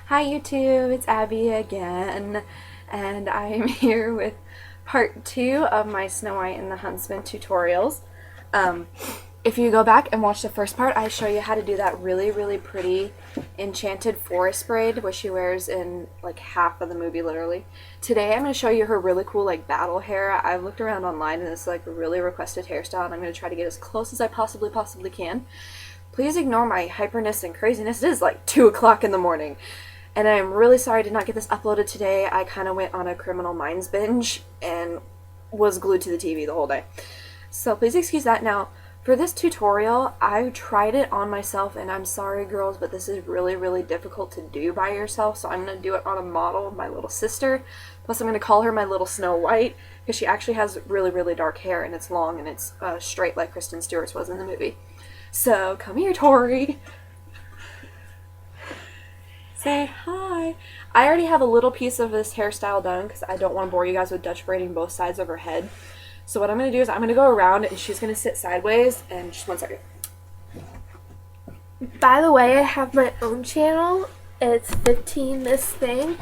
Hi YouTube, it's Abby again, and I am here with part 2 of my Snow White and the Huntsman tutorials. If you go back and watch the first part, I show you how to do that really pretty enchanted forest braid, which she wears in like half of the movie literally. Today I'm going to show you her really cool like battle hair. I've looked around online and it's like a really requested hairstyle, and I'm going to try to get as close as I possibly can. Please ignore my hyperness and craziness. It is like 2 o'clock in the morning. And I'm really sorry I did not get this uploaded today. I kind of went on a Criminal Minds binge and was glued to the TV the whole day. So please excuse that. Now, for this tutorial, I tried it on myself, and I'm sorry girls, but this is really difficult to do by yourself. So I'm going to do it on a model of my little sister. Plus I'm going to call her my little Snow White, because she actually has really dark hair, and it's long, and it's straight like Kristen Stewart's was in the movie. So come here, Tori. Say hi. I already have a little piece of this hairstyle done because I don't want to bore you guys with Dutch braiding both sides of her head. So what I'm going to do is I'm going to go around and she's going to sit sideways. And just 1 second. By the way, I have my own channel. It's 15 this thing.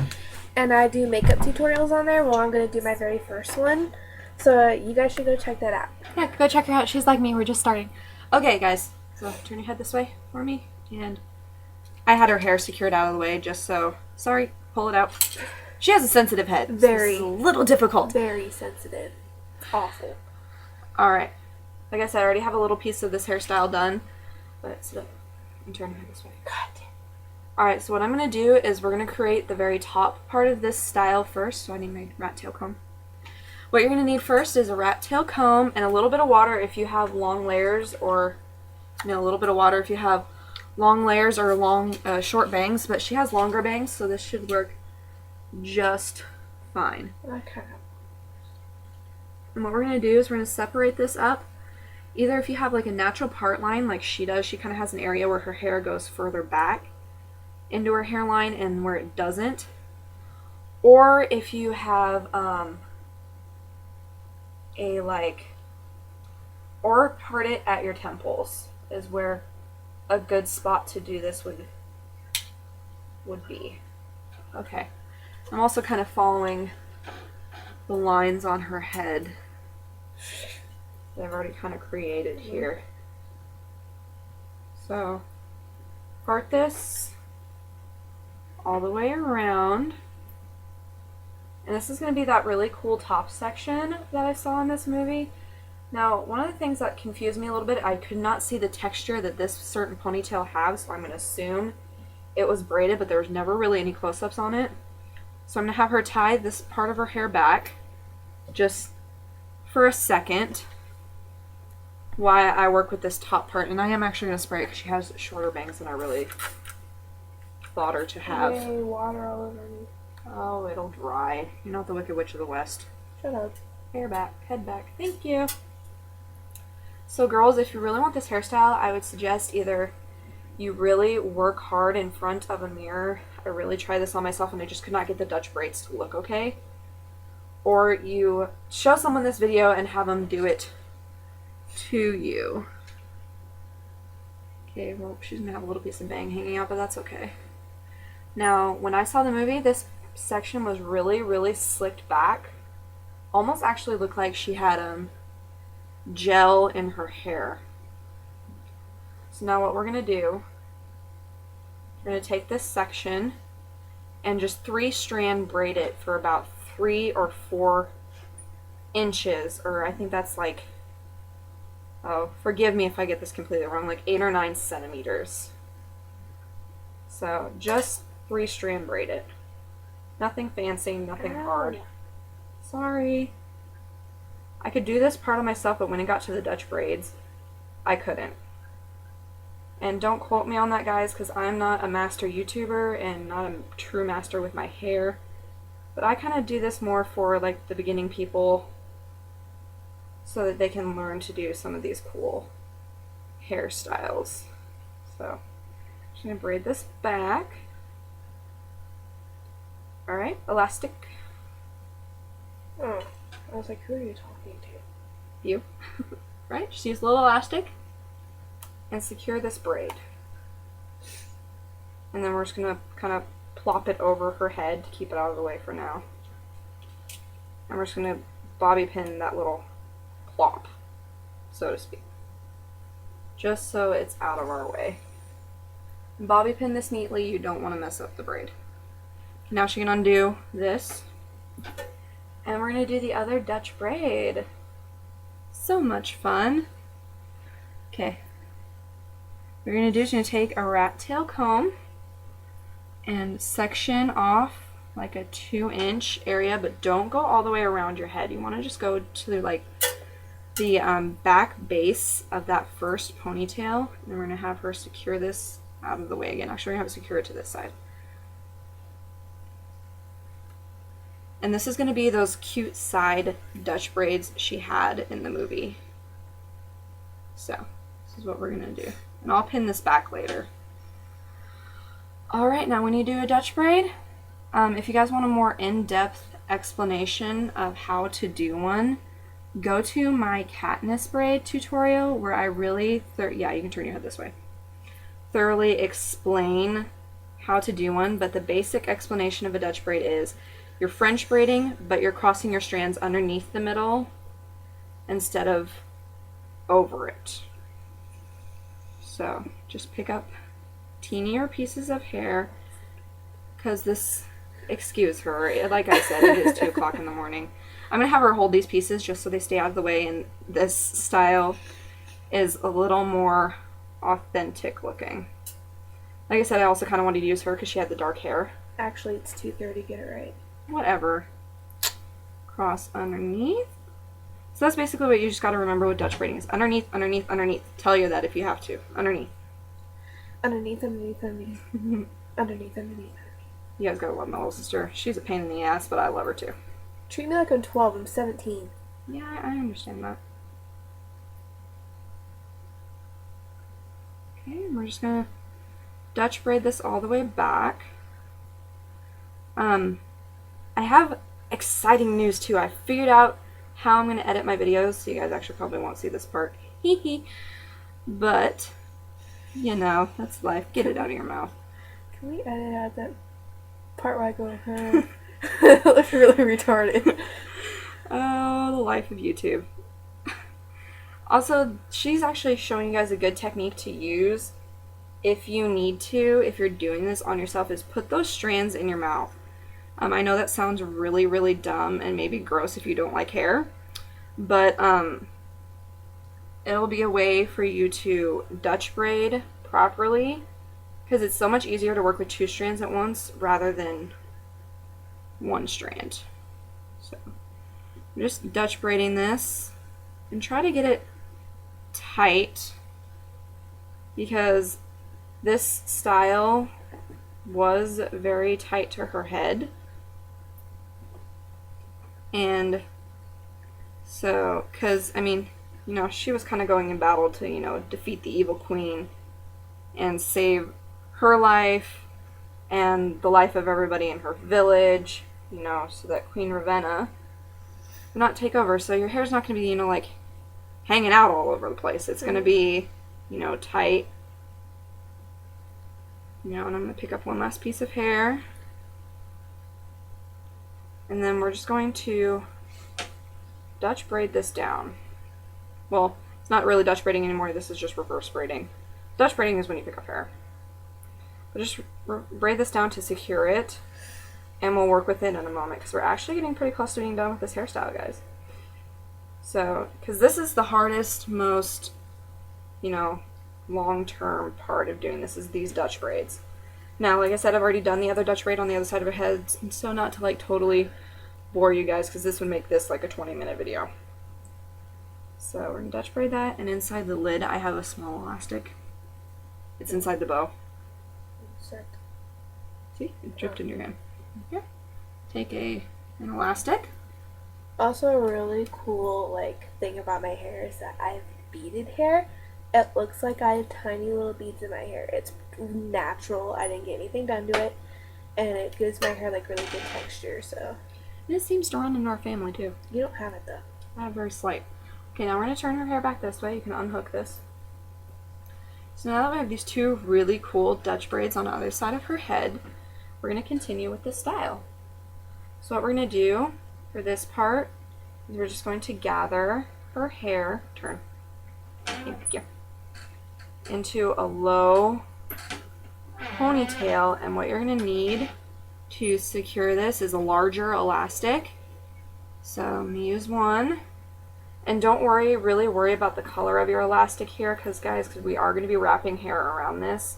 And I do makeup tutorials on there. Well, I'm going to do my very first one. So you guys should go check that out. Yeah, go check her out. She's like me. We're just starting. Okay, guys. So turn your head this way for me. And I had her hair secured out of the way just so... Sorry, pull it out. She has a sensitive head. Very. So it's a little difficult. Very sensitive. Awful. Alright. Like I said, I already have a little piece of this hairstyle done. But sit up and turn your head this way. God. Alright, so what I'm going to do is we're going to create the very top part of this style first. So I need my rat tail comb. What you're going to need first is a rat tail comb and a little bit of water if you have long layers, or a little bit of water if you have long layers or long short bangs, but she has longer bangs, so this should work just fine. Okay. And what we're going to do is we're going to separate this up. Either if you have like a natural part line like she does, she kind of has an area where her hair goes further back into her hairline and where it doesn't. Or if you have or part it at your temples is where a good spot to do this would be. Okay. I'm also kind of following the lines on her head that I've already kind of created here. So, part this all the way around. And this is going to be that really cool top section that I saw in this movie. Now, one of the things that confused me a little bit, I could not see the texture that this certain ponytail has, so I'm going to assume it was braided, but there was never really any close-ups on it. So I'm going to have her tie this part of her hair back just for a second while I work with this top part. And I am actually going to spray it because she has shorter bangs than I really thought her to have. Yay, water all over me. Oh, it'll dry. You're not the Wicked Witch of the West. Shut up. Hair back, head back. Thank you. So girls, if you really want this hairstyle, I would suggest either you really work hard in front of a mirror. I really tried this on myself and I just could not get the Dutch braids to look okay. Or you show someone this video and have them do it to you. Okay, well, she's gonna have a little piece of bang hanging out, but that's okay. Now, when I saw the movie, this section was really slicked back. Almost actually looked like she had gel in her hair. So now what we're going to do, we're going to take this section and just 3-strand braid it for about 3 or 4 inches, or I think that's like, oh, forgive me if I get this completely wrong, like 8 or 9 centimeters. So just 3-strand braid it. Nothing fancy, nothing hard. Sorry. I could do this part of myself, but when it got to the Dutch braids, I couldn't. And don't quote me on that, guys, because I'm not a master YouTuber and not a true master with my hair. But I kind of do this more for like the beginning people so that they can learn to do some of these cool hairstyles. So, I'm just going to braid this back. Alright, elastic. Oh, I was like, who are you talking to? You. Right? Just use a little elastic and secure this braid. And then we're just going to kind of plop it over her head to keep it out of the way for now. And we're just going to bobby pin that little plop, so to speak, just so it's out of our way. And bobby pin this neatly, you don't want to mess up the braid. Now she can undo this, and we're going to do the other Dutch braid. So much fun. Okay, what you're going to do is you're going to take a rat tail comb and section off like a 2-inch area, but don't go all the way around your head. You want to just go to like the back base of that first ponytail, and then we're going to have her secure this out of the way again. Actually, we're going to have it secure it to this side. And this is going to be those cute side Dutch braids she had in the movie. So, this is what we're going to do. And I'll pin this back later. Alright, now when you do a Dutch braid, if you guys want a more in-depth explanation of how to do one, go to my Katniss braid tutorial where I really, yeah, you can turn your head this way, thoroughly explain how to do one. But the basic explanation of a Dutch braid is you're French braiding, but you're crossing your strands underneath the middle instead of over it. So just pick up teenier pieces of hair, because this, excuse her, like I said, it is 2 o'clock in the morning. I'm going to have her hold these pieces just so they stay out of the way, and this style is a little more authentic looking. Like I said, I also kind of wanted to use her because she had the dark hair. Actually, it's 2:30, get it right. Whatever. Cross underneath. So that's basically what you just got to remember with Dutch braiding is underneath, underneath, underneath. Tell you that if you have to. Underneath. Underneath, underneath, underneath. Underneath, underneath. You guys gotta love my little sister. She's a pain in the ass, but I love her too. Treat me like I'm 12, I'm 17. Yeah, I understand that. Okay, and we're just gonna Dutch braid this all the way back. I have exciting news too. I figured out how I'm gonna edit my videos, so you guys actually probably won't see this part. Hee hee. But, you know, that's life. Get it out of your mouth. Can we edit out that part where I go, It looks really retarded. Oh, the life of YouTube. Also, she's actually showing you guys a good technique to use if you need to, if you're doing this on yourself, is put those strands in your mouth. I know that sounds really, really dumb and maybe gross if you don't like hair, but it'll be a way for you to Dutch braid properly, because it's so much easier to work with 2 strands at once rather than 1 strand. So I'm just Dutch braiding this and try to get it tight, because this style was very tight to her head. And so, because, I mean, you know, she was kind of going in battle to, you know, defeat the evil queen and save her life and the life of everybody in her village, you know, so that Queen Ravenna would not take over. So your hair's not going to be, you know, like, hanging out all over the place. It's going to be, you know, tight. You know, and I'm going to pick up one last piece of hair. And then we're just going to Dutch braid this down. Well, it's not really Dutch braiding anymore. This is just reverse braiding. Dutch braiding is when you pick up hair. But just braid this down to secure it. And we'll work with it in a moment, because we're actually getting pretty close to being done with this hairstyle, guys. So, because this is the hardest, most, you know, long-term part of doing this, is these Dutch braids. Now, like I said, I've already done the other Dutch braid on the other side of her head, so not to like totally bore you guys, because this would make this like a 20-minute video. So we're going to Dutch braid that, and inside the lid I have a small elastic. It's inside the bow. See? It dripped in your hand. Here. Take an elastic. Also, a really cool like thing about my hair is that I have beaded hair. It looks like I have tiny little beads in my hair. It's natural. I didn't get anything done to it, and it gives my hair like really good texture. So This seems to run in our family too. you don't have it though. I have very slight. Okay, now we're going to turn her hair back this way. You can unhook this. So now that we have these 2 really cool Dutch braids on the other side of her head, we're going to continue with this style. So what we're going to do for this part is we're just going to gather her hair, thank you, into a low ponytail, and what you're going to need to secure this is a larger elastic. So I'm going to use one. And don't really worry about the color of your elastic here, because we are going to be wrapping hair around this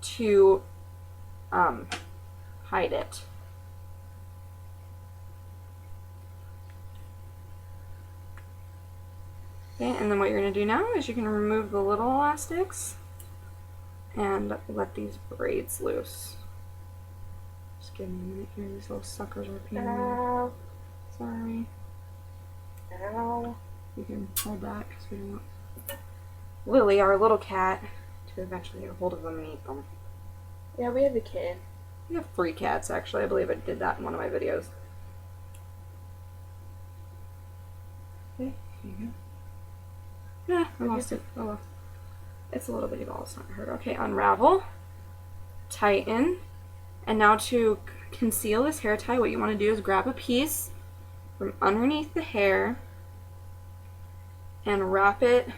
to hide it. Okay, and then what you're going to do now is you can remove the little elastics and let these braids loose. Just give me a minute here, these little suckers are peeling. Ow. Sorry. Ow. You can hold that because we don't want Lily, our little cat, to eventually get a hold of them and eat them. Yeah, we have a kid. We have 3 cats, actually. I believe I did that in one of my videos. Okay, here you go. Yeah, I lost it. Oh well. It's a little bitty ball, it's not hurt. Okay, unravel, tighten, and now to conceal this hair tie, what you want to do is grab a piece from underneath the hair and wrap it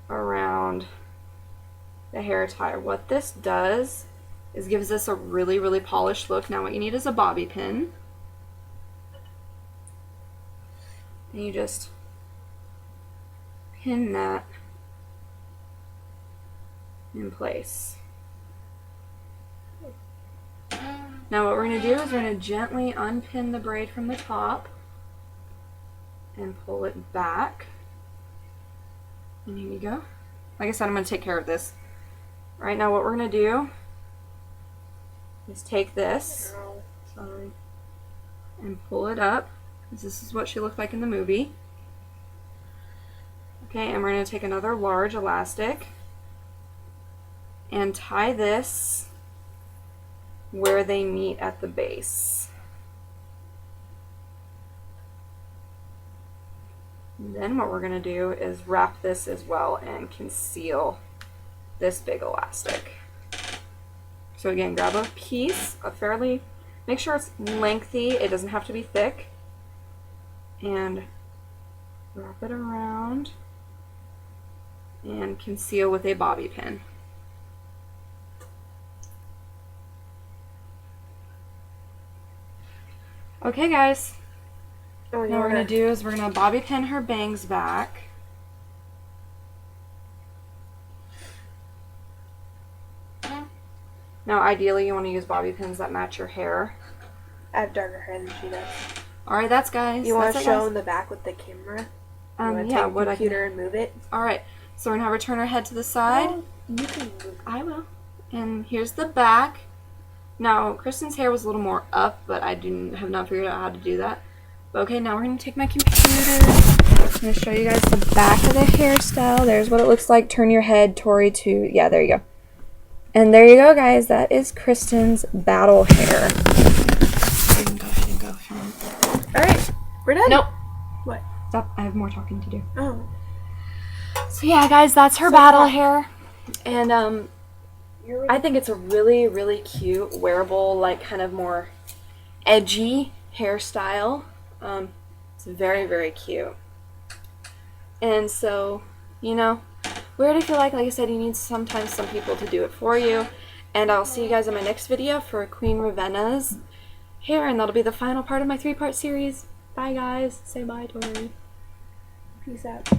around the hair tie. What this does is gives us a really, really polished look. Now what you need is a bobby pin. And you just pin that in place. Now what we're going to do is we're going to gently unpin the braid from the top and pull it back. And here you go. Like I said, I'm going to take care of this. Right now what we're going to do is take this, sorry, and pull it up, because this is what she looked like in the movie. Okay, and we're going to take another large elastic and tie this where they meet at the base. And then what we're going to do is wrap this as well and conceal this big elastic. So again, grab a piece, make sure it's lengthy, it doesn't have to be thick, and wrap it around and conceal with a bobby pin. Okay guys, Oh, yeah. now what we're going to do is we're going to bobby pin her bangs back. Now ideally you want to use bobby pins that match your hair. I have darker hair than she does. Alright, that's guys. You want to That's it, show guys. in the back with the camera? You Yeah, want to take what the I computer and move it? Alright, so we're going to have her turn her head to the side. Oh, you can move it. I will. And here's the back. Now, Kristen's hair was a little more up, but I have not figured out how to do that. But okay, now we're going to take my computer. I'm going to show you guys the back of the hairstyle. There's what it looks like. Turn your head, Tori, to... Yeah, there you go. And there you go, guys. That is Kristen's battle hair. She didn't go. Alright, we're done. Nope. What? Stop. I have more talking to do. Oh. So yeah, guys, that's her battle hair. And I think it's a really, really cute, wearable, like kind of more edgy hairstyle. It's very, very cute. And so, you know, we already feel like I said, you need sometimes some people to do it for you. And I'll see you guys in my next video for Queen Ravenna's hair, and that'll be the final part of my 3-part series. Bye, guys. Say bye, Tori. Peace out.